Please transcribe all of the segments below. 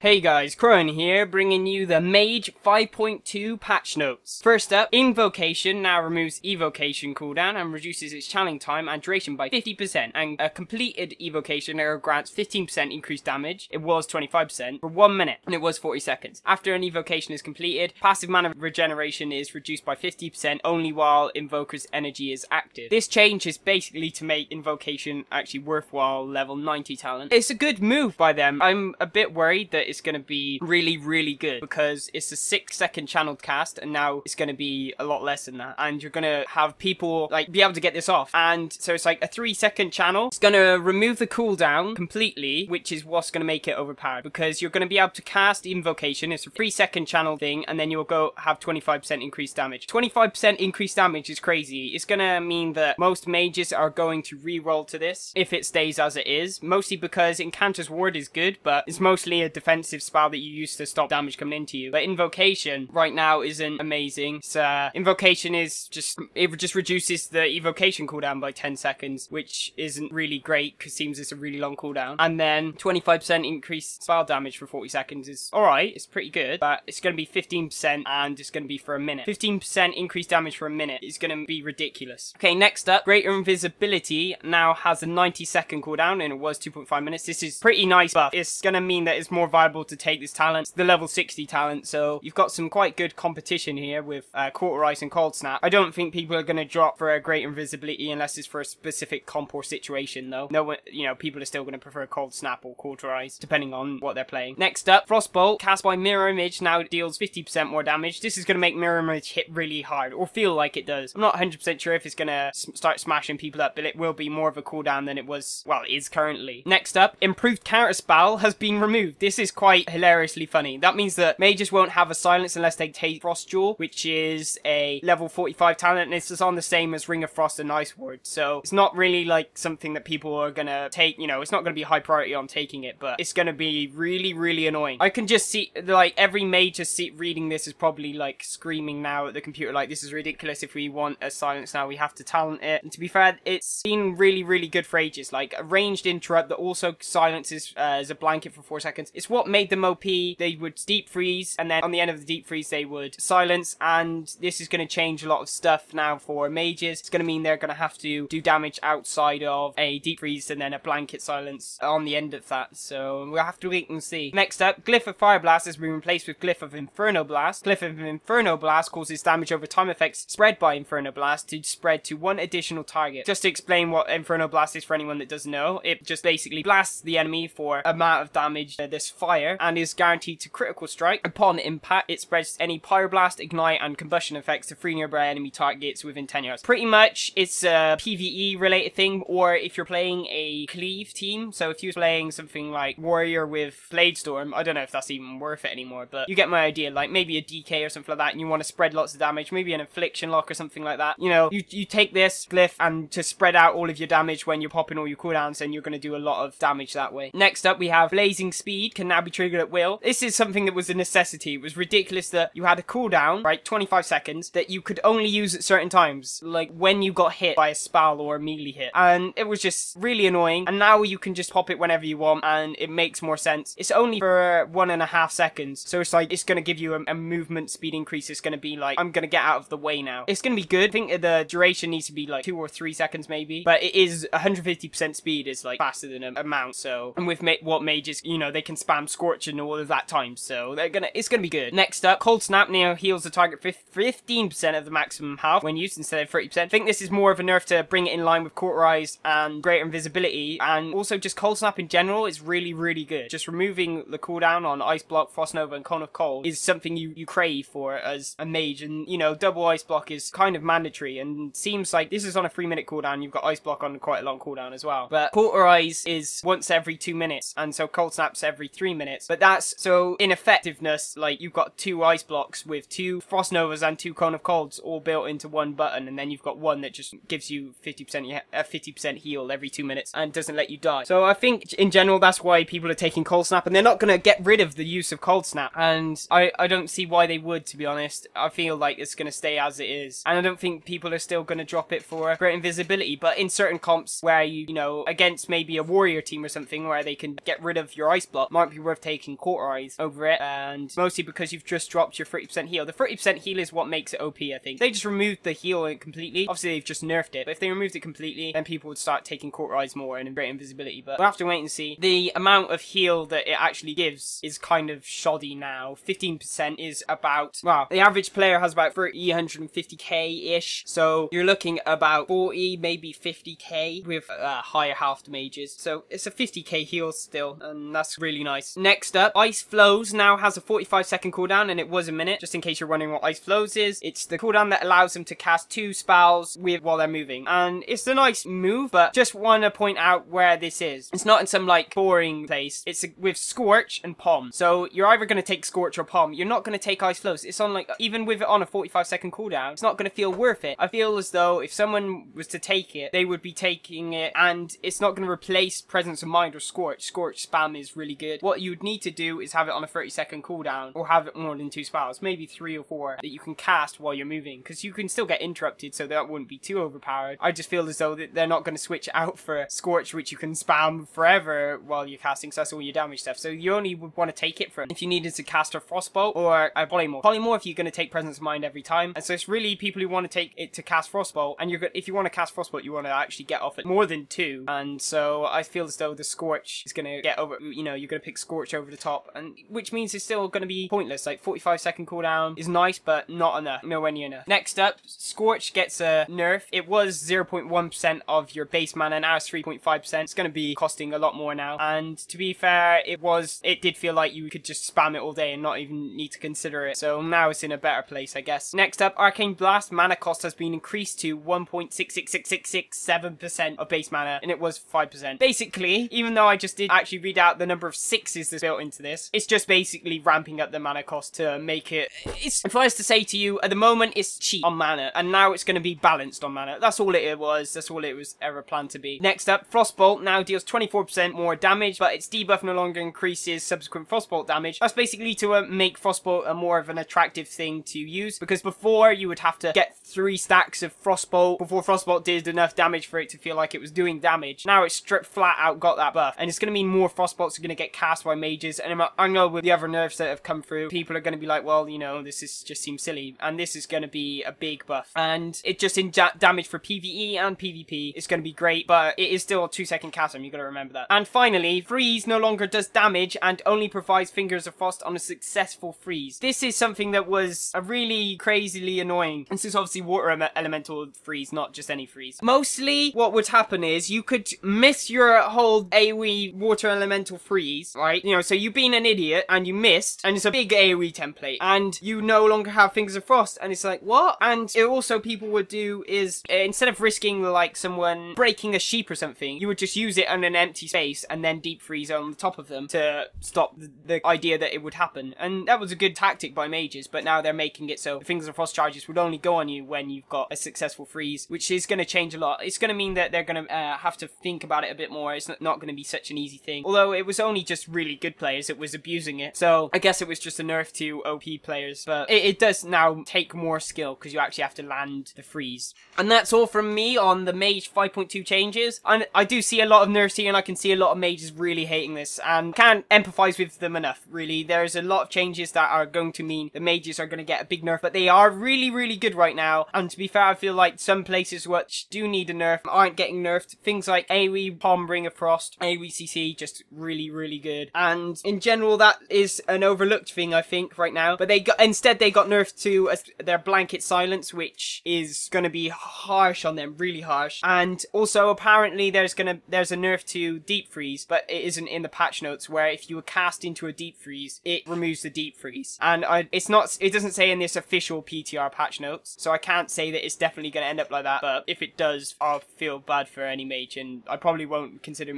Hey guys, Crone here, bringing you the Mage 5.2 patch notes. First up, Invocation now removes Evocation cooldown and reduces its channeling time and duration by 50%, and a completed Evocation now grants 15% increased damage. It was 25% for 1 minute, and it was 40 seconds. After an Evocation is completed, passive mana regeneration is reduced by 50% only while Invoker's energy is active. This change is basically to make Invocation actually worthwhile level 90 talent. It's a good move by them. I'm a bit worried that it's going to be really good because it's a 6-second channeled cast, and now it's going to be a lot less than that, and you're going to have people like be able to get this off. And so it's like a 3-second channel. It's going to remove the cooldown completely, which is what's going to make it overpowered, because you're going to be able to cast Invocation. It's a 3-second channel thing, and then you'll go have 25% increased damage. 25% increased damage is crazy. It's going to mean that most mages are going to re-roll to this if it stays as it is, mostly because Incanter's Ward is good, but it's mostly a defensive spell that you use to stop damage coming into you. But Invocation right now isn't amazing. So Invocation is it just reduces the Evocation cooldown by 10 seconds, which isn't really great because it seems it's a really long cooldown. And then 25% increased spell damage for 40 seconds is alright, it's pretty good, but it's going to be 15% and it's going to be for a minute. 15% increased damage for a minute is going to be ridiculous. Okay, next up, Greater Invisibility now has a 90-second cooldown, and it was 2.5 minutes. This is pretty nice buff. It's going to mean that it's more viable to take this talent. It's the level 60 talent, so you've got some quite good competition here with Cauterize and Cold Snap. I don't think people are going to drop for a Greater Invisibility unless it's for a specific comp or situation, though. No one, people are still going to prefer Cold Snap or Cauterize, depending on what they're playing. Next up, Frostbolt, cast by Mirror Image, now deals 50% more damage. This is going to make Mirror Image hit really hard, or feel like it does. I'm not 100% sure if it's going to start smashing people up, but it will be more of a cooldown than it was, well, it is currently. Next up, Improved Counter Spell has been removed. This is quite hilariously funny. That means that mages won't have a silence unless they take Frost Jewel, which is a level 45 talent, and this is on the same as Ring of Frost and Ice Ward. So it's not really like something that people are gonna take, it's not gonna be high priority on taking it, but it's gonna be really annoying. I can just see, like, every mage reading this is probably like screaming now at the computer, like, this is ridiculous. If we want a silence now, we have to talent it. And to be fair, it's been really good for ages. Like, a ranged interrupt that also silences as a blanket for 4 seconds. It's what made them OP. They would deep freeze, and then on the end of the deep freeze they would silence, and this is going to change a lot of stuff now for mages. It's going to mean they're going to have to do damage outside of a deep freeze and then a blanket silence on the end of that, so we'll have to wait and see. Next up, Glyph of Fire Blast has been replaced with Glyph of Inferno Blast. Glyph of Inferno Blast causes damage over time effects spread by Inferno Blast to spread to one additional target. Just to explain what Inferno Blast is for anyone that doesn't know, it just basically blasts the enemy for amount of damage this fire, and is guaranteed to critical strike. Upon impact, it spreads any pyroblast, ignite, and combustion effects to 3 nearby enemy targets within 10 yards. Pretty much, it's a PvE related thing, or if you're playing a cleave team, so if you're playing something like Warrior with Bladestorm, I don't know if that's even worth it anymore, but you get my idea, like maybe a DK or something like that, and you want to spread lots of damage, maybe an Affliction Lock or something like that. You take this Glyph and to spread out all of your damage when you're popping all your cooldowns, and you're going to do a lot of damage that way. Next up, we have Blazing Speed, can now be triggered at will. This is something that was a necessity. It was ridiculous that you had a cooldown, right, 25 seconds, that you could only use at certain times, like when you got hit by a spell or a melee hit, and it was just really annoying. And now you can just pop it whenever you want, and it makes more sense. It's only for 1.5 seconds, so it's like, it's going to give you a movement speed increase. It's going to be like, I'm going to get out of the way now. It's going to be good. I think the duration needs to be like 2 or 3 seconds maybe, but it is 150% speed is like faster than an amount. So, and with what mages, they can spam Scorch and all of that time, so it's gonna be good. Next up, Cold Snap now heals the target 15% of the maximum health when used instead of 30%. I think this is more of a nerf to bring it in line with Cauterize and Greater Invisibility, and also just Cold Snap in general is really good. Just removing the cooldown on Ice Block, Frost Nova, and Cone of Cold is something you crave for as a mage, and double Ice Block is kind of mandatory, and seems like this is on a 3-minute cooldown. You've got Ice Block on quite a long cooldown as well, but Cauterize is once every 2 minutes, and so Cold Snap's every 3 minutes. But that's, so in effectiveness, like, you've got 2 Ice Blocks with 2 Frost Novas and 2 Cone of Colds all built into one button, and then you've got one that just gives you 50% heal every 2 minutes and doesn't let you die. So I think in general that's why people are taking Cold Snap, and they're not going to get rid of the use of Cold Snap, and I don't see why they would, to be honest. I feel like it's going to stay as it is, and I don't think people are still going to drop it for Great Invisibility. But in certain comps where you know, against maybe a Warrior team or something where they can get rid of your Ice Block, might be worth worth taking Cauterize over it, and mostly because you've just dropped your 30% heal. The 30% heal is what makes it OP, I think. They just removed the heal completely. Obviously, they've just nerfed it, but if they removed it completely, then people would start taking Cauterize more and great invisibility, but we'll have to wait and see. The amount of heal that it actually gives is kind of shoddy now. 15% is about, well, the average player has about 350k-ish, so you're looking about 40, maybe 50k with higher health mages, so it's a 50k heal still, and that's really nice. Next up, Ice Floes now has a 45-second cooldown, and it was a minute, just in case you're wondering what Ice Floes is. It's the cooldown that allows them to cast 2 spells while they're moving, and it's a nice move, but just want to point out where this is. It's not in some like boring place. It's with Scorch and Palm, so you're either going to take Scorch or Palm. You're not going to take Ice Floes. It's on like, even with it on a 45-second cooldown, it's not going to feel worth it. I feel as though if someone was to take it, they would be taking it, and it's not going to replace Presence of Mind or Scorch. Scorch spam is really good. What you would need to do is have it on a 30-second cooldown, or have it more than 2 spells, maybe 3 or 4 that you can cast while you're moving, because you can still get interrupted, so that wouldn't be too overpowered. I just feel as though that they're not going to switch out for Scorch, which you can spam forever while you're casting, so that's all your damage stuff. So you only would want to take it from if you needed to cast a Frostbolt or a Polymorph. Polymorph, if you're going to take Presence of Mind every time, and so it's really people who want to take it to cast Frostbolt, and if you want to cast Frostbolt, you want to actually get off at more than 2, and so I feel as though the Scorch is going to get over, you know, you're going to pick Scorch over the top, and which means it's still going to be pointless. Like 45-second cooldown is nice, but not enough, nowhere near enough. Next up, Scorch gets a nerf. It was 0.1% of your base mana, now it's 3.5%. It's going to be costing a lot more now, and to be fair, it did feel like you could just spam it all day and not even need to consider it, so now it's in a better place, I guess. Next up, Arcane Blast mana cost has been increased to 1.666667% of base mana, and it was 5%. Basically, even though I just did actually read out the number of 6s that's built into this, it's just basically ramping up the mana cost to make it, if I was to say to you, at the moment it's cheap on mana, and now it's going to be balanced on mana. That's all it was. That's all it was ever planned to be. Next up, Frostbolt now deals 24% more damage, but its debuff no longer increases subsequent Frostbolt damage. That's basically to make Frostbolt a more of an attractive thing to use, because before you would have to get 3 stacks of Frostbolt before Frostbolt did enough damage for it to feel like it was doing damage. Now it's flat out got that buff, and it's going to mean more Frostbolts are going to get cast by mages, and I know with the other nerfs that have come through, people are going to be like, well, you know, this just seems silly, and this is going to be a big buff, and it just in damage for PvE and PvP is going to be great, but it is still a 2-second cast time, you got to remember that. And finally, Freeze no longer does damage and only provides Fingers of Frost on a successful freeze. This is something that was a really crazily annoying. This is obviously water elemental freeze, not just any freeze. Mostly what would happen is you could miss your whole AoE water elemental freeze, right? You know, so you've been an idiot and you missed, and it's a big AoE template, and you no longer have Fingers of Frost, and it's like, what? And it also people would do is, instead of risking like someone breaking a sheep or something, you would just use it on an empty space and then deep freeze on the top of them to stop the idea that it would happen. And that was a good tactic by mages, but now they're making it so the Fingers of Frost charges would only go on you when you've got a successful freeze, which is going to change a lot. It's going to mean that they're going to have to think about it a bit more. It's not going to be such an easy thing. Although it was only just really good players that was abusing it, so I guess it was just a nerf to OP players, but it does now take more skill because you actually have to land the freeze. And that's all from me on the Mage 5.2 changes. And I do see a lot of nerfs here, and I can see a lot of mages really hating this, and can't empathize with them enough, really. There's a lot of changes that are going to mean the mages are going to get a big nerf, but they are really, really good right now. And to be fair, I feel like some places which do need a nerf aren't getting nerfed. Things like AoE Palm Ring of Frost, AoE CC, just really, really good. And in general, that is an overlooked thing, I think, right now. But instead they got nerfed to their Blanket Silence, which is going to be harsh on them, really harsh. And also, apparently, there's a nerf to Deep Freeze, but it isn't in the patch notes, where if you were cast into a Deep Freeze, it removes the Deep Freeze. And it doesn't say in this official PTR patch notes, so I can't say that it's definitely going to end up like that, but if it does, I'll feel bad for any mage, and I probably won't consider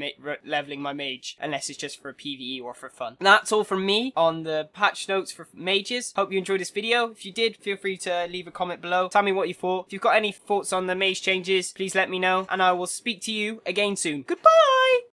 leveling my mage unless it's just for PvE or for fun. And that's all from me on the patch notes for mages. Hope you enjoyed this video. If you did, feel free to leave a comment below. Tell me what you thought. If you've got any thoughts on the mage changes, please let me know, and I will speak to you again soon. Goodbye!